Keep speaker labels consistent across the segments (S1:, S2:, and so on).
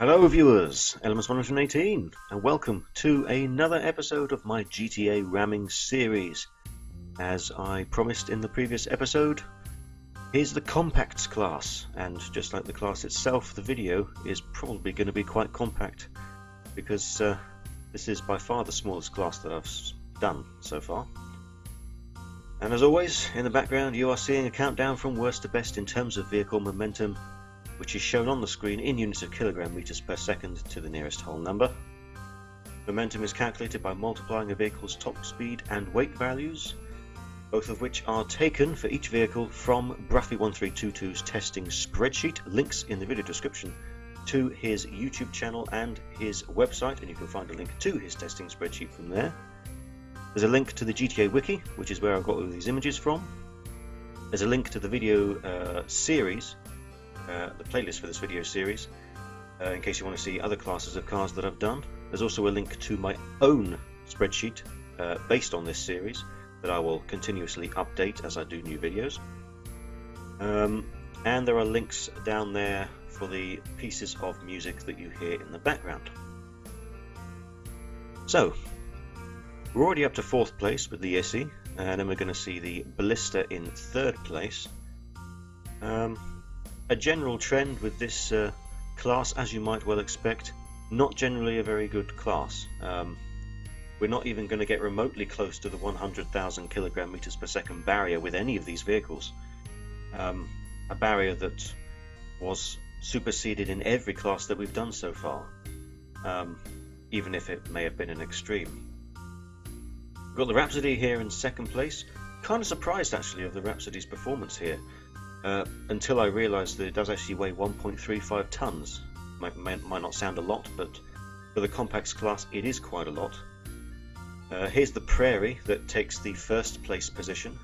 S1: Hello viewers, Elemis118 and welcome to another episode of my GTA ramming series. As I promised in the previous episode, here's the Compacts class, and just like the class itself, the video is probably going to be quite compact because this is by far the smallest class that I've done so far. And as always, in the background you are seeing a countdown from worst to best in terms of vehicle momentum, which is shown on the screen in units of kilogram meters per second to the nearest whole number. Momentum is calculated by multiplying a vehicle's top speed and weight values, both of which are taken for each vehicle from Bruffy1322's testing spreadsheet. Links in the video description to his YouTube channel and his website, and you can find a link to his testing spreadsheet from there. There's a link to the GTA wiki, which is where I got all these images from. There's a link to the video series, the playlist for this video series, in case you want to see other classes of cars that I've done. There's also a link to my own spreadsheet based on this series that I will continuously update as I do new videos. And there are links down there for the pieces of music that you hear in the background. So, we're already up to 4th place with the Issy, and then we're going to see the Ballista in 3rd place. A general trend with this class, as you might well expect, not generally a very good class. We're not even going to get remotely close to the 100,000 kilogram meters per second barrier with any of these vehicles. A barrier that was superseded in every class that we've done so far, even if it may have been an extreme. We've got the Rhapsody here in 2nd place. Kind of surprised actually of the Rhapsody's performance here. Until I realised that it does actually weigh 1.35 tons. Might not sound a lot, but for the Compacts class it is quite a lot. Here's the Prairie that takes the 1st place position,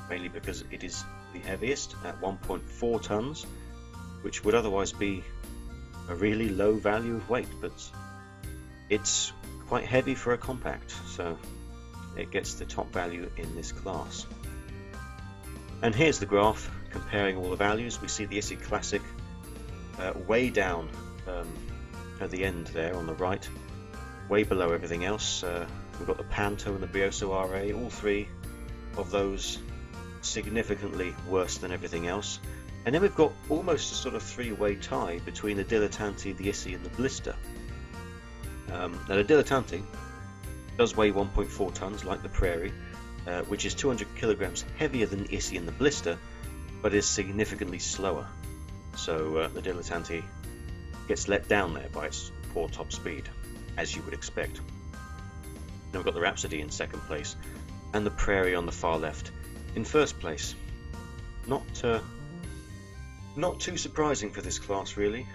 S1: mainly because it is the heaviest at 1.4 tons, which would otherwise be a really low value of weight, but it's quite heavy for a compact, so it gets the top value in this class. And here's the graph comparing all the values. We see the Issy Classic way down at the end there on the right, way below everything else. We've got the Panto and the Brioso RA, all three of those significantly worse than everything else. And then we've got almost a sort of three-way tie between the Dilettante, the Issy and the Ballista. Now the Dilettante does weigh 1.4 tons like the Prairie, which is 200 kilograms heavier than the Issy and the Ballista, but is significantly slower. So the Dilettante gets let down there by its poor top speed, as you would expect. Then we've got the Rhapsody in 2nd place, and the Prairie on the far left in 1st place. Not too surprising for this class really,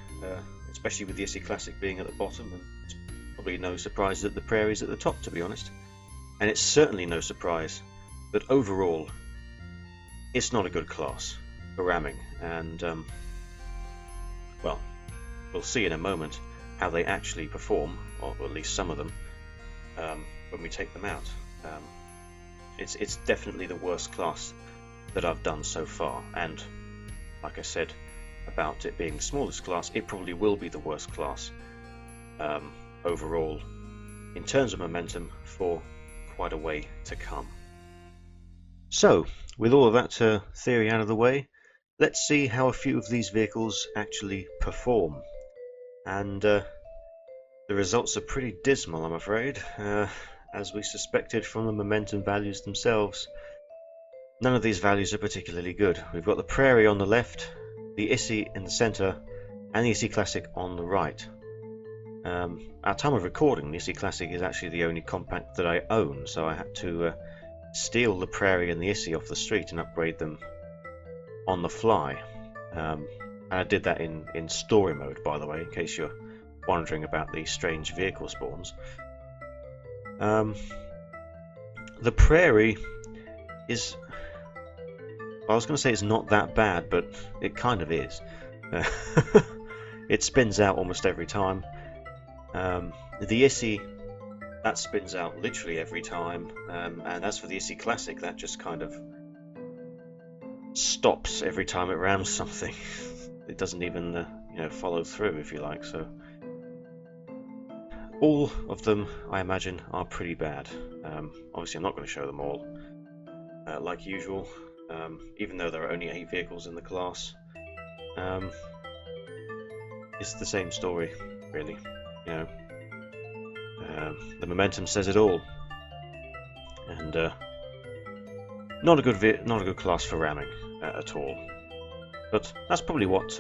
S1: especially with the Issy Classic being at the bottom, and it's probably no surprise that the Prairie's at the top, to be honest. And it's certainly no surprise that overall it's not a good class for ramming, and well, we'll see in a moment how they actually perform, or at least some of them, when we take them out. It's definitely the worst class that I've done so far, and like I said about it being the smallest class, it probably will be the worst class overall in terms of momentum for quite a way to come. So, with all of that theory out of the way, let's see how a few of these vehicles actually perform. And the results are pretty dismal, I'm afraid, as we suspected from the momentum values themselves. None of these values are particularly good. We've got the Prairie on the left, the Issy in the centre, and the Issy Classic on the right. At time of recording, the Issy Classic is actually the only compact that I own, so I had to steal the Prairie and the Issy off the street and upgrade them on the fly. And I did that in story mode, by the way, in case you're wondering about these strange vehicle spawns. The Prairie is... I was going to say it's not that bad, but it kind of is. It spins out almost every time. The Issy, that spins out literally every time, and as for the Issy Classic, that just kind of stops every time it rams something. It doesn't even follow through, if you like. So all of them, I imagine, are pretty bad. Obviously, I'm not going to show them all, like usual, even though there are only 8 vehicles in the class. It's the same story, really. The momentum says it all, and not a good class for ramming at all. But that's probably what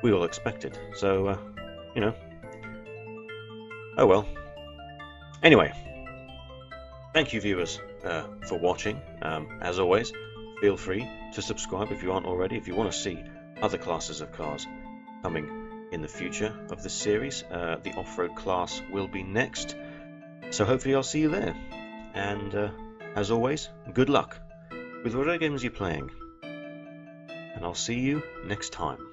S1: we all expected. So oh well. Anyway, thank you, viewers, for watching. As always, feel free to subscribe if you aren't already. If you want to see other classes of cars coming in the future of this series, the off-road class will be next. So hopefully I'll see you there. And as always, good luck with whatever games you're playing. And I'll see you next time.